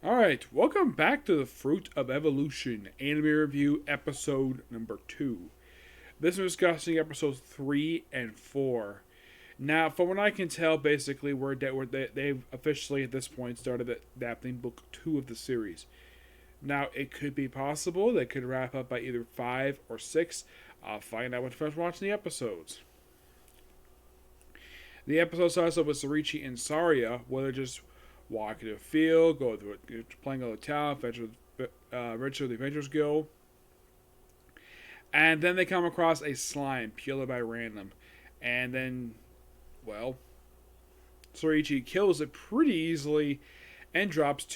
Alright, welcome back to the Fruit of Evolution Anime Review episode number 2. This is discussing episodes 3 and 4. Now, from what I can tell, basically, they've officially at this point started adapting book 2 of the series. Now, it could be possible they could wrap up by either 5 or 6. I'll find out when I finish watching the episodes. The episode starts off with Soriichi and Saria, where they're just walking the field, go through it, playing on the town, register the Adventurers Guild. And then they come across a slime peeled by random. And then, well, Soriichi kills it pretty easily and drops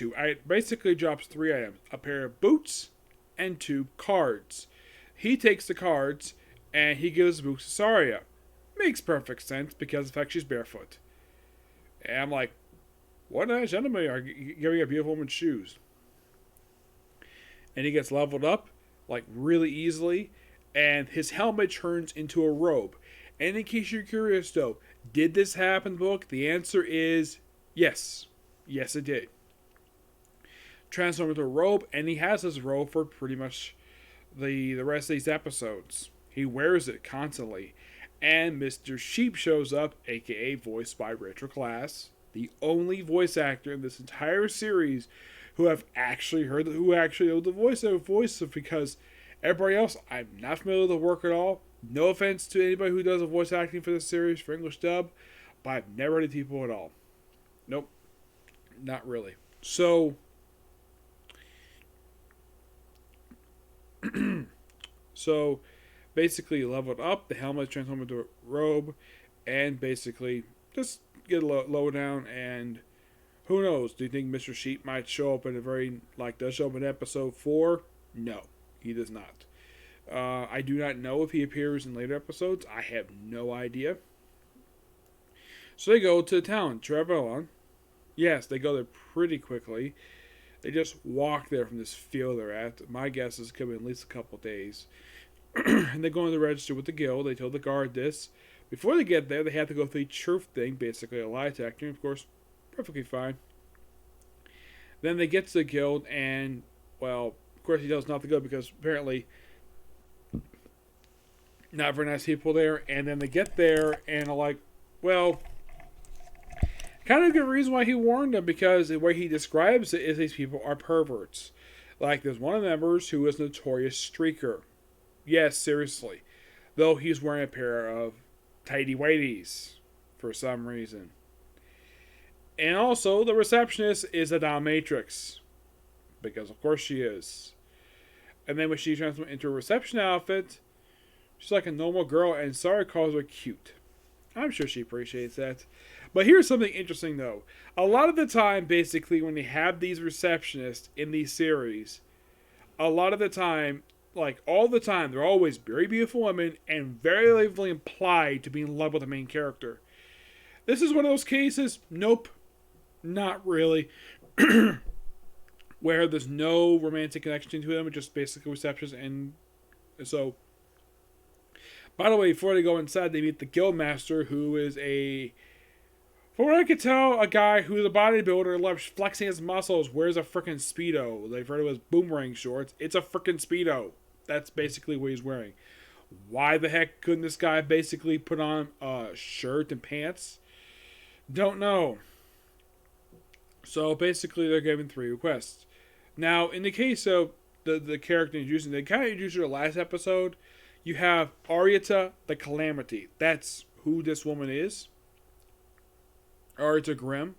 basically drops 3 items. A pair of boots and 2 cards. He takes the cards and he gives the boots to Saria. Makes perfect sense because in fact she's barefoot. And I'm like, what nice gentleman are giving a beautiful woman shoes? And he gets leveled up, like, really easily, and his helmet turns into a robe. And in case you're curious, though, did this happen in the book? The answer is yes. Yes, it did. Transformed into a robe, and he has this robe for pretty much the rest of these episodes. He wears it constantly. And Mr. Sheep shows up, aka voiced by Richard Glass, the only voice actor in this entire series who actually know the voice of, because everybody else, I'm not familiar with the work at all. No offense to anybody who does a voice acting for this series for English dub, but I've never heard of people at all. Nope. Not really. So basically leveled up, the helmet transformed into a robe, and basically just get a low down. And who knows? Do you think Mr. Sheep might show up does show up in episode 4? No, he does not. I do not know if he appears in later episodes. I have no idea. So they go to the town, Trevelyan. Yes, they go there pretty quickly. They just walk there from this field they're at. My guess is it could be at least a couple days. And they go in the register with the guild. They tell the guard this. Before they get there, they have to go through the Churf thing, basically a lie detector. Of course, perfectly fine. Then they get to the guild, and, well, of course he tells not to go because apparently not very nice people there. And then they get there, and are like, well, kind of a good reason why he warned them, because the way he describes it is these people are perverts. Like, there's one of the members who is a notorious streaker. Yes, seriously. Though he's wearing a pair of tighty whities for some reason. And also, the receptionist is a dominatrix. Because of course she is. And then when she transforms into a reception outfit, she's like a normal girl, and Sarah calls her cute. I'm sure she appreciates that. But here's something interesting, though. A lot of the time, basically, when they have these receptionists in these series, a lot of the time, like all the time, they're always very beautiful women and very heavily implied to be in love with the main character. This is one of those cases, nope, not really, where there's no romantic connection to them, it's just basically receptions. And so, by the way, before they go inside, they meet the guildmaster, who is from what I could tell, a guy who's a bodybuilder, loves flexing his muscles, wears a freaking Speedo. They've heard of his boomerang shorts. It's a freaking Speedo. That's basically what he's wearing. Why the heck couldn't this guy basically put on a shirt and pants? Don't know. So basically, they're given 3 requests. Now, in the case of the character introducing, they kind of introduced her last episode. You have Arieta the Calamity. That's who this woman is. Arieta Grimm,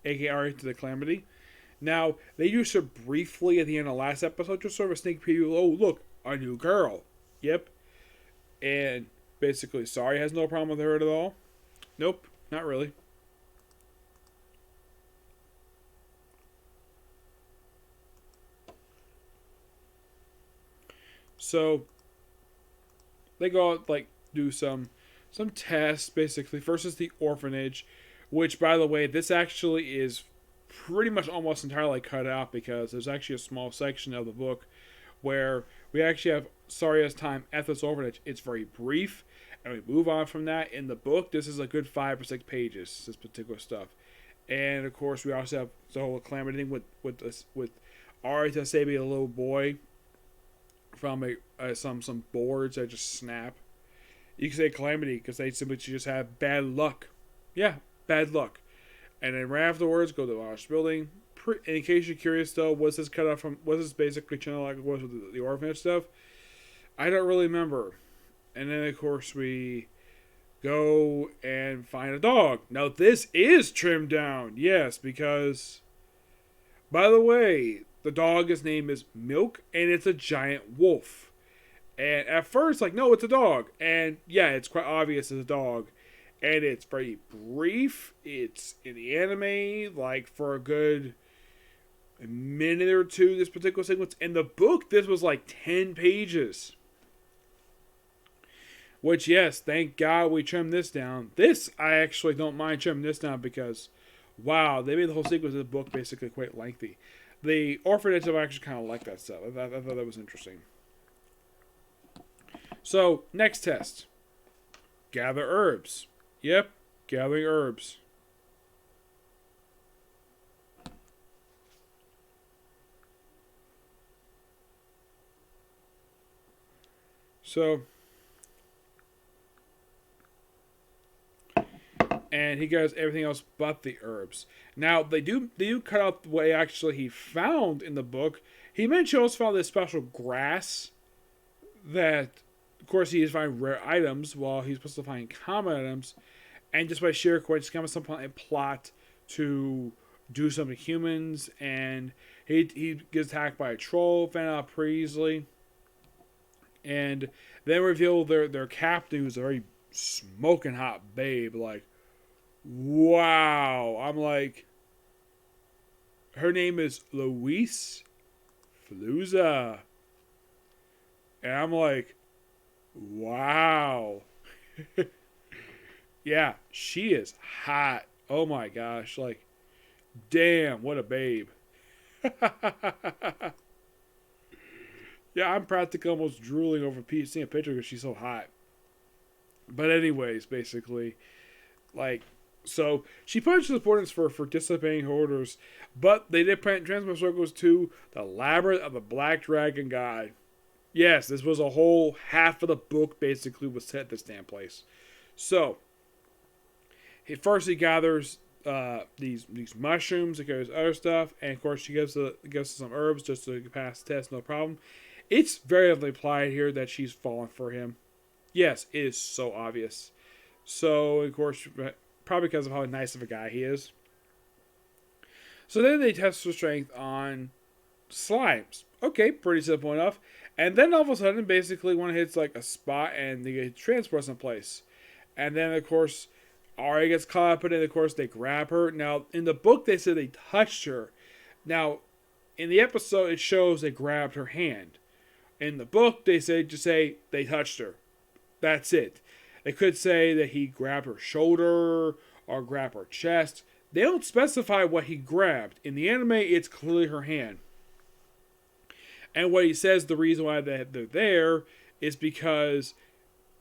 aka Arieta the Calamity. Now, they used her briefly at the end of the last episode, just sort of a sneak preview. Oh, look, a new girl. Yep. And basically, Saria has no problem with her at all. Nope, not really. So, they go out, do some tests, basically. First is the orphanage, which, by the way, this actually is pretty much almost entirely cut out, because there's actually a small section of the book where we actually have Saria's time at this orphanage. It's very brief, and we move on from that. In the book, this is a good 5 or 6 pages, this particular stuff. And of course, we also have the whole calamity thing with Ari Tasebi, a little boy from some boards that just snap. You can say calamity because they simply just have bad luck. Yeah, bad luck. And then right afterwards, go to the Wash building. In case you're curious, though, was this cut off from? Was this basically channel like it was with the orphanage stuff? I don't really remember. And then of course we go and find a dog. Now this is trimmed down, yes, because by the way, the dog's name is Milk, and it's a giant wolf. And at first, like, no, it's a dog, and yeah, it's quite obvious it's a dog. And it's very brief. It's in the anime, like for a good minute or two. This particular sequence in the book, this was like 10 pages. Which, yes, thank God we trimmed this down. This, I actually don't mind trimming this down because, wow, they made the whole sequence of the book basically quite lengthy. The orphanage, I actually kind of like that stuff. I thought that was interesting. So, next test. Gather herbs. Yep, gathering herbs. So, and he does everything else but the herbs. Now they do cut out what actually he found in the book. He mentioned he also found this special grass that, of course, he is finding rare items while he's supposed to find common items, and just by sheer coincidence, comes some point a plot to do something to humans, and he gets attacked by a troll, found out pretty easily, and then reveal their captain, who's a very smoking hot babe, like. Wow. I'm like, her name is Louise Fluza. And I'm like, wow. Yeah, she is hot. Oh my gosh. Like, damn, what a babe. Yeah, I'm practically almost drooling over seeing a picture because she's so hot. But anyways, basically, like, so she punishes the opponents for disobeying her orders, but they did transfer circles to the Labyrinth of the Black Dragon God. Yes, this was a whole half of the book basically was set at this damn place. So, he gathers these mushrooms, he goes other stuff, and of course she gives us some herbs just to pass the test, no problem. It's very heavily implied here that she's fallen for him. Yes, it is so obvious. So, of course, probably because of how nice of a guy he is. So then they test her strength on slimes. Okay, pretty simple enough. And then all of a sudden, basically, one hits like a spot and they get transported someplace. And then, of course, Arya gets caught up in it. Of course, they grab her. Now, in the book, they said they touched her. Now, in the episode, it shows they grabbed her hand. In the book, they say they touched her. That's it. They could say that he grabbed her shoulder or grabbed her chest. They don't specify what he grabbed. In the anime, it's clearly her hand. And what he says the reason why they're there is because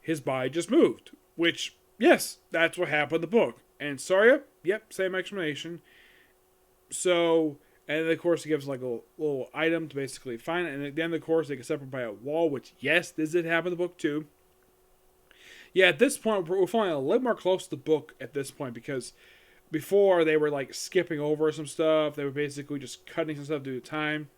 his body just moved. Which, yes, that's what happened in the book. And Sarya, yep, same explanation. So, and of course, he gives like a little item to basically find it. And then, of course, they get separated by a wall, which, yes, this did happen in the book too. Yeah, at this point, we're finding a little more close to the book at this point because before they were like skipping over some stuff. They were basically just cutting some stuff due to time.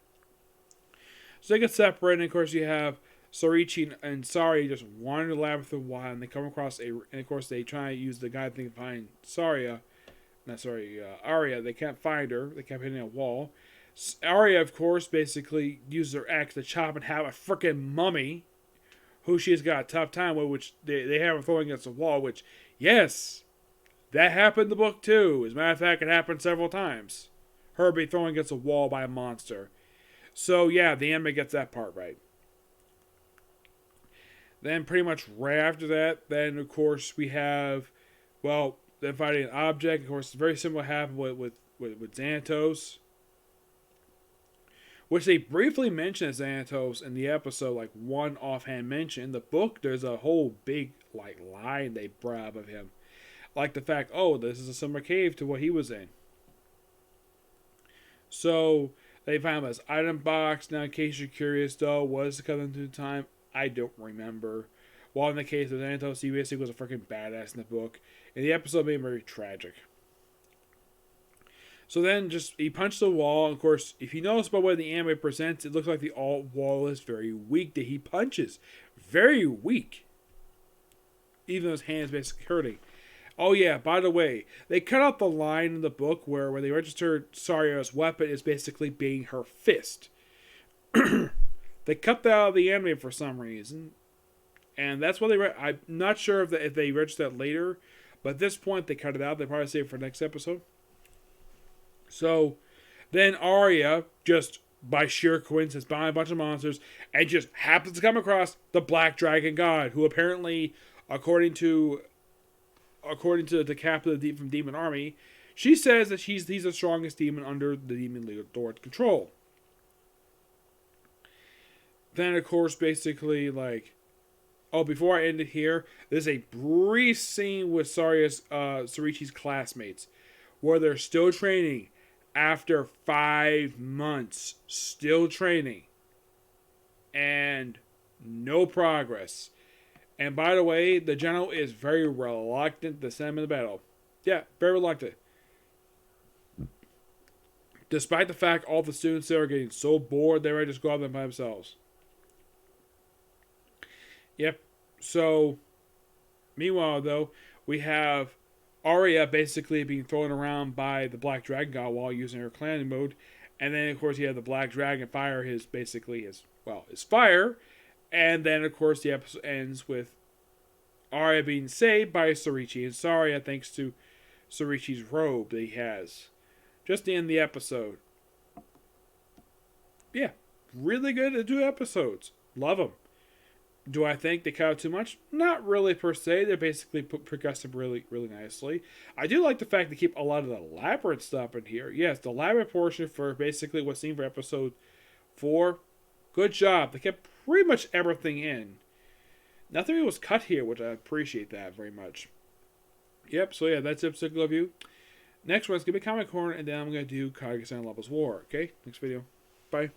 So they get separated, and of course you have Sorichi and Sari just wander the labyrinth for a while, and they come across and of course they try to use the guy thing to find Arya. They can't find her. They kept hitting a wall. Arya, of course, basically uses her axe to chop in half a freaking mummy, who she's got a tough time with, which they have her throwing against the wall, which, yes, that happened in the book too. As a matter of fact, it happened several times. Her being thrown against a wall by a monster. So, yeah, the anime gets that part right. Then, pretty much right after that, then, of course, we have, well, they're fighting an object. Of course, it's very similar to what happened with Xanatos, which they briefly mention as Xanatos in the episode, like one offhand mention. In the book, there's a whole big like line they brought up of him, like the fact, oh, this is a similar cave to what he was in. So they found this item box. Now, in case you're curious, though, was the Cousin through time? I don't remember. Well, in the case of Xanatos, he basically was a freaking badass in the book. And the episode made him very tragic. So then, he punched the wall. Of course, if you notice by the way the anime presents, it looks like the wall is very weak that he punches. Very weak. Even though his hand's basically hurting. Oh yeah, by the way, they cut out the line in the book where they registered Saria's weapon is basically being her fist. They cut that out of the anime for some reason. And that's what I'm not sure if they registered that later. But at this point, they cut it out. They probably save it for next episode. So, then Arya, just by sheer coincidence, behind a bunch of monsters, and just happens to come across the Black Dragon God, who apparently, according to the captain from Demon Army, she says that he's the strongest demon under the Demon Lord's control. Then, of course, basically, before I end it here, there's a brief scene with Sorichi's classmates, where they're still training after 5 months. Still training. And no progress. And by the way, the general is very reluctant to send him in the battle. Yeah, very reluctant. Despite the fact all the students there are getting so bored, they might just go out there by themselves. Yep. So, meanwhile, though, we have Arya basically being thrown around by the Black Dragon God while using her clan mode. And then, of course, you have the Black Dragon fire his fire. And then, of course, the episode ends with Arya being saved by Sorichi and Saria thanks to Sorichi's robe that he has. Just to end the episode. Yeah, really good at 2 episodes. Love them. Do I think they cut out too much? Not really per se. They're basically progressed them really, really nicely. I do like the fact they keep a lot of the labyrinth stuff in here. Yes, the labyrinth portion for basically what's seen for episode 4. Good job. They kept pretty much everything in. Nothing was cut here, which I appreciate that very much. Yep, so yeah, that's episode review. Next one's going to be Comic Corner, and then I'm going to do Kaguya-sama Lover's War. Okay, next video. Bye.